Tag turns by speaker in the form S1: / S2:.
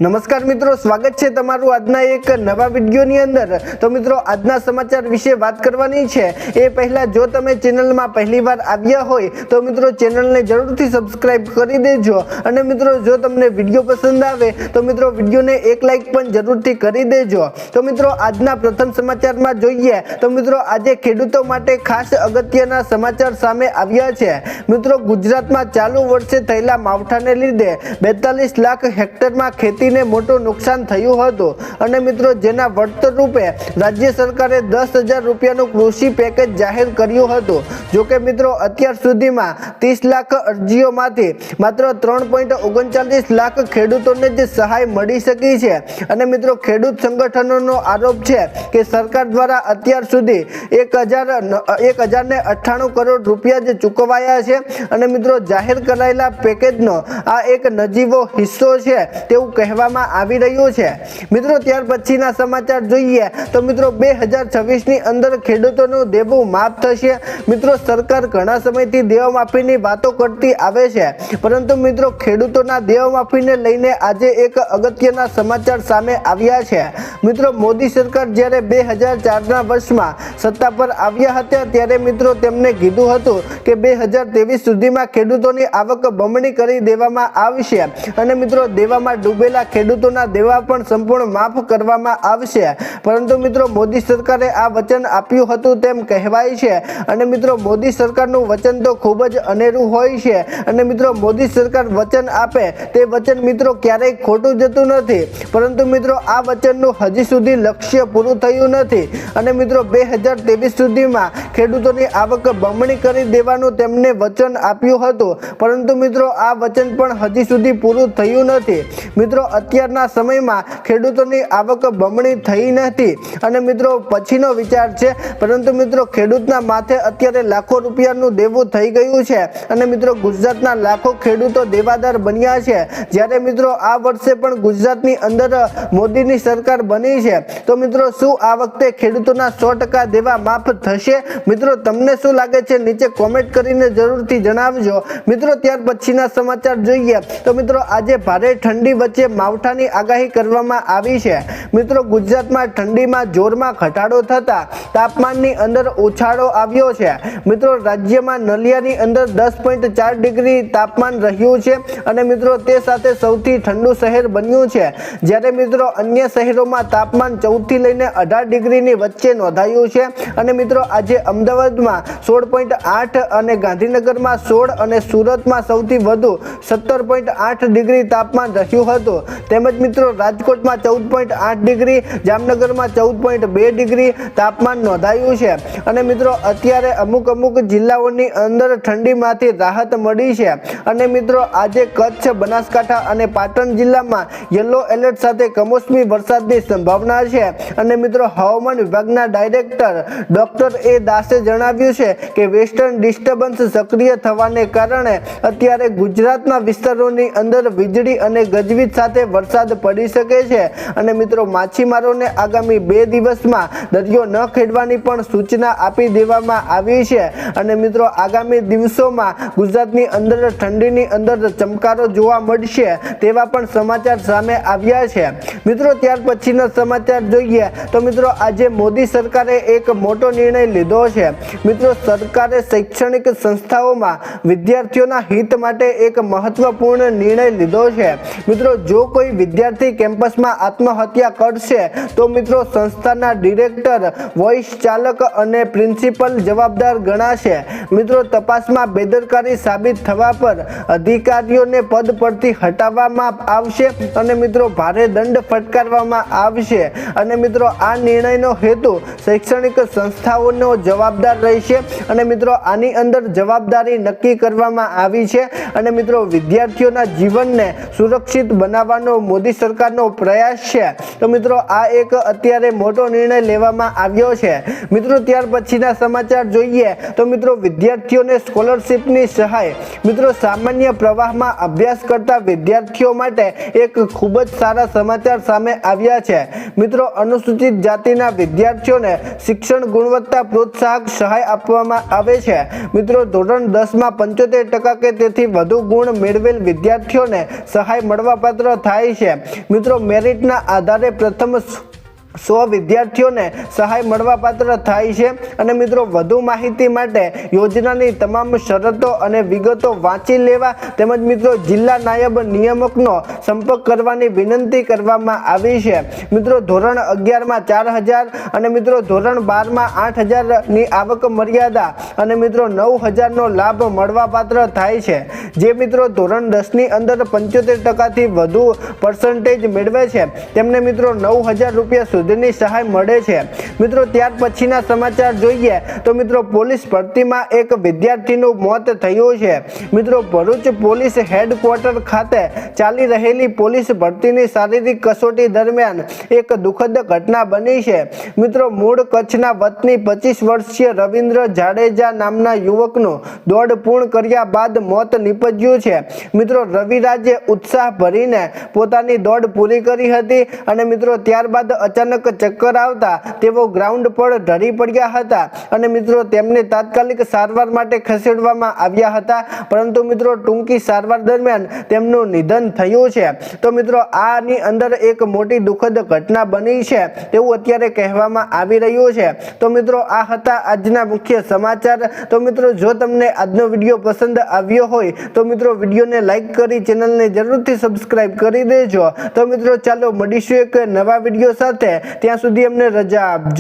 S1: નમસ્કાર મિત્રો, સ્વાગત છે તમારું આજના એક નવા વિડીયોની અંદર। તો મિત્રો આજના સમાચાર વિશે વાત કરવાની છે એ પહેલા જો તમે ચેનલમાં પહેલીવાર આવ્યા હોય તો મિત્રો ચેનલને જરૂરથી સબસ્ક્રાઇબ કરી દેજો અને મિત્રો જો તમને વિડીયો પસંદ આવે તો મિત્રો વિડીયોને એક લાઈક પણ જરૂરથી કરી દેજો। તો મિત્રો આજના પ્રથમ સમાચારમાં જોઈએ તો મિત્રો આજે ખેડૂતો માટે ખાસ અગત્યના સમાચાર સામે આવ્યા છે। મિત્રો ગુજરાતમાં ચાલુ વર્ષે થયેલા માવઠાને લીધે 42 લાખ હેક્ટરમાં ખેતી ને મોટું નુકસાન થયું હતું અને મિત્રો જેના વળતર રૂપે રાજ્ય સરકારે 10,000 રૂપિયાનું કૃષિ પેકેજ જાહેર કર્યું હતું। જો કે મિત્રો અત્યાર સુધીમાં 30 લાખ અરજીઓમાંથી માત્ર 3.39 લાખ ખેડૂતોને જ સહાય મળી શકી છે અને મિત્રો ખેડૂત સંગઠનોનો આરોપ છે કે સરકાર દ્વારા અત્યાર સુધી 1,098 કરોડ રૂપિયા જ ચૂકવાયા છે અને મિત્રો જાહેર કરાયેલા પેકેજનો આ એક નજીવો હિસ્સો છે તેવું કહેવામાં આવી રહ્યું છે। મિત્રો ત્યાર પછીના સમાચાર જોઈએ તો મિત્રો 2026 ની અંદર ખેડૂતોનું દેવું માફ થશે। મિત્રો સરકાર ઘણા સમયથી દેવા માફીની વાતો કરતી આવે છે પરંતુ મિત્રો ખેડૂતોના દેવા માફીને લઈને આજે એક અગત્યના સમાચાર સામે આવ્યા છે। મિત્રો મોદી સરકાર જ્યારે 2004ના વર્ષમાં સત્તા પર આવ્યા હતા ત્યારે મિત્રો તેમને કીધું હતું કે 2023 સુધીમાં ખેડૂતોની આવક બમણી કરી દેવામાં આવશે અને મિત્રો દેવામાં ડૂબેલા ખેડૂતોના દેવા પણ સંપૂર્ણ માફ કરવામાં આવશે પરંતુ મિત્રો મોદી સરકારે આ વચન આપ્યું હતું તેમ કહેવાય છે અને મિત્રો મોદી સરકારનું વચન તો ખૂબ જ અનેરું હોય છે અને મિત્રો મોદી સરકાર વચન આપે તે વચન મિત્રો ક્યારેય ખોટું જતું નથી પરંતુ મિત્રો આ વચનનું હજી સુધી લક્ષ્ય પૂરું થયું નથી અને મિત્રો 2023 સુધીમાં ખેડૂતોની આવક બમણી કરી દેવાનું તેમને વચન આપ્યું હતું પરંતુ મિત્રો આ વચન પણ હજી સુધી પૂરું થયું નથી। મિત્રો અત્યારના સમયમાં ખેડૂતોની આવક બમણી થઈ નથી અને મિત્રો પછીનો વિચાર છે પરંતુ મિત્રો ખેડૂતના માથે અત્યારે લાખો રૂપિયાનું દેવું થઈ ગયું છે અને મિત્રો ગુજરાતના લાખો ખેડૂતો દેવાદાર બન્યા છે જ્યારે મિત્રો આ વર્ષે પણ ગુજરાતની અંદર મોદીની સરકાર બની છે તો મિત્રો શું આ વખતે ખેડૂતોના 100% દેવા માફ થશે? મિત્રો તમને શું લાગે છે નીચે કોમેન્ટ કરીને જરૂરથી જણાવજો। મિત્રો ત્યાર પછીના સમાચાર જોઈએ તો મિત્રો આજે ભારે ઠંડી વચ્ચે માવઠાની આગાહી કરવામાં આવી છે। મિત્રો ગુજરાતમાં ઠંડીમાં જોરમાં ઘટાડો થતા તાપમાનની અંદર ઉછાળો આવ્યો છે। મિત્રો રાજ્યમાં નલિયાની અંદર 10.4 ડિગ્રી તાપમાન રહ્યું છે અને મિત્રો તે સાથે સૌથી ઠંડુ શહેર બન્યું છે જ્યારે મિત્રો અન્ય શહેરોમાં તાપમાન 14 થી લઈને 18 ડિગ્રીની વચ્ચે નોંધાયું છે અને મિત્રો આજે અમદાવાદમાં 16.8 અને ગાંધીનગરમાં 16 અને સુરતમાં સૌથી વધુ 17.8 ડિગ્રી તાપમાન રહ્યું હતું તેમજ મિત્રો રાજકોટમાં 14.8 ડિગ્રી, જામનગરમાં 14.2 ડિગ્રી તાપમાન નોંધાયું છે અને મિત્રો અત્યારે અમુક જિલ્લાઓની અંદર ઠંડીમાંથી રાહત મળી છે અને મિત્રો આજે કચ્છ, બનાસકાંઠા અને પાટણ જિલ્લામાં યલો એલર્ટ સાથે કમોસમી વરસાદની સંભાવના છે અને મિત્રો હવામાન વિભાગના ડાયરેક્ટર ડોક્ટર એ દાસે જણાવ્યું છે કે વેસ્ટર્ન ડિસ્ટર્બન્સ સક્રિય થવાને કારણે અત્યારે ગુજરાતના વિસ્તારોની અંદર વીજળી અને ગજવીજ સાથે વરસાદ પડી શકે છે અને મિત્રો માછીમારોને આગામી 2 દિવસમાં દરિયો ન ખેડવાની પણ સૂચના આપી દેવામાં આવી છે અને મિત્રો આગામી દિવસોમાં ગુજરાતની અંદર ઠંડીની અંદર ચમકારો જોવા મળશે તેવા પણ સમાચાર સામે આવ્યા છે। મિત્રો ત્યાર પછીના સમાચાર જોઈએ તો મિત્રો આજે મોદી સરકારે એક મોટો નિર્ણય લીધો છે। મિત્રો સરકારે શૈક્ષણિક સંસ્થાઓમાં વિદ્યાર્થીઓના હિત માટે એક મહત્વપૂર્ણ નિર્ણય લીધો છે। મિત્રો જો કોઈ વિદ્યાર્થી કેમ્પસમાં આત્મહત્યા કરશે તો મિત્રો સંસ્થાના ડિરેક્ટર, વોઇસ ચાલક અને પ્રિન્સિપલ જવાબદાર ગણાશે। મિત્રો તપાસમાં બેદરકારી સાબિત થવા પર અધિકારીઓને પદ પરથી હટાવવામાં આવશે અને મિત્રો ભારે દંડ ફટકારવામાં આવશે અને મિત્રો આ નિર્ણયનો હેતુ શૈક્ષણિક સંસ્થાઓનો જવાબદાર રહેશે અને મિત્રો આની અંદર જવાબદારી નક્કી કરવામાં આવી છે અને મિત્રો વિદ્યાર્થીઓના જીવનને સુરક્ષિત બનાવવાનો મોદી સરકારનો પ્રયાસ છે। તો મિત્રો આ એક અત્યારે મોટો નિર્ણય લેવામાં આવ્યો છે। મિત્રો ત્યાર પછીના સમાચાર જોઈએ તો મિત્રો વિદ્યાર્થીઓને સ્કોલરશિપની સહાય। મિત્રો સામાન્ય પ્રવાહમાં અભ્યાસ કરતા વિદ્યાર્થીઓ માટે એક ખૂબ જ સારા સમાચાર સામે આવ્યા છે। મિત્રો અનુસૂચિત જાતિના વિદ્યાર્થીઓને શિક્ષણ ગુણવત્તા પ્રોત્સાહક સહાય આપવામાં આવે છે। મિત્રો ધોરણ 10 માં 75% કે તેથી વધુ ગુણ મેળવેલ વિદ્યાર્થીઓને સહાય મળવાપાત્ર થાય થાય છે। મિત્રો મેરિટના આધારે પ્રથમ 100 વિદ્યાર્થીઓને સહાય મળવાપાત્ર થાય છે। અને મિત્રો વધુ માહિતી માટે યોજનાની તમામ શરતો અને વિગતો વાંચી લેવા તેમજ મિત્રો જિલ્લા નાયબ નિયામકનો સંપર્ક કરવાની વિનંતી કરવામાં આવી છે। મિત્રો ધોરણ 11માં 4000 અને મિત્રો ધોરણ 12માં 8000ની આવક મર્યાદા અને મિત્રો 9000નો લાભ મળવાપાત્ર થાય છે। જે મિત્રો ધોરણ 10ની અંદર 75%થી વધુ પર્સન્ટેજ મેળવે છે તેમને મિત્રો 9000 રૂપિયા સુધીની સહાય મળે છે। મિત્રો ત્યાર પછીના સમાચાર જોઈએ તો મિત્રો પોલીસ ભરતીમાં એક વિદ્યાર્થીનું મોત થયું છે। મિત્રો ભરૂચ પોલીસ હેડક્વાર્ટર ખાતે ચાલી રહેલી પોલીસ ભરતીની શારીરિક કસોટી દરમિયાન એક દુઃખદ ઘટના બની છે। મિત્રો મૂળ કચ્છના વતની 25 વર્ષીય રવિન્દ્ર જાડેજા નામના યુવકનું દોડ પૂર્ણ કર્યા બાદ મોત નીપજ્યું છે। મિત્રો રવિરાજે ઉત્સાહ ભરીને પોતાની દોડ પૂરી કરી હતી અને મિત્રો ત્યારબાદ અચાનક ચક્કર આવતા તેઓ ગ્રાઉન્ડ પર ઢળી પડ્યા હતા અને મિત્રો તેમને તાત્કાલિક સારવાર માટે ખસેડવામાં આવ્યા હતા, પરંતુ મિત્રો ટૂંકી સારવાર દરમિયાન તેમનું નિધન થયું છે। તો મિત્રો આની અંદર એક મોટી દુઃખદ ઘટના બની છે તેવું અત્યારે કહેવામાં આવી રહ્યું છે। તો મિત્રો આ હતા આજના મુખ્ય સમાચાર। તો મિત્રો જો તમને આજનો વિડીયો પસંદ આવ્યો હોય તો મિત્રો વિડીયોને લાઈક કરી ચેનલને જરૂરથી સબસ્ક્રાઇબ કરી દેજો। તો મિત્રો ચાલો મળીશું એક નવા વિડીયો સાથે, ત્યાં સુધી અમને રજા આપજો।